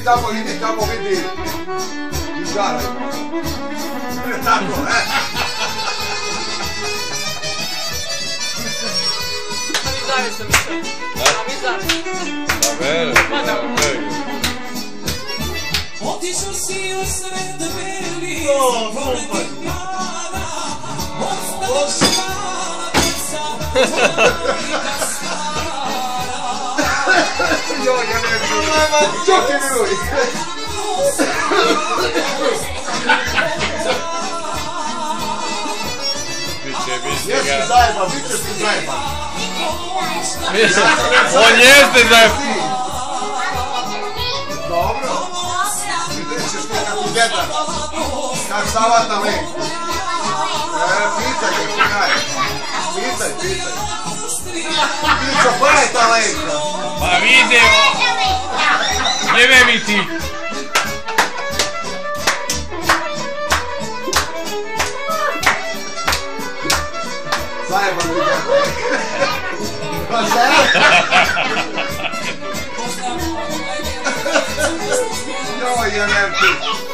tamo vidi i žare. Tako, Zavisno mi se. A mi zavisno. Da, vele. Otišao si u sred beli, proletim plana, ostaviš mala deca, odlika stara. Joj, ja ne znam. Čoki miluj. Jesi zajeban, bit ćeš ti zajeban. On jeste zajeban. Dobro. Vidjet ćeš ti kako djeda. Kak savata lenku. Pitaj ga ti kaj. Pitaj. Pićo, pa je ta lenka. Pa vidimo. Gdje mi ti? Zajeban ti djeda. Pa zajeban. Joj, ja ne ti.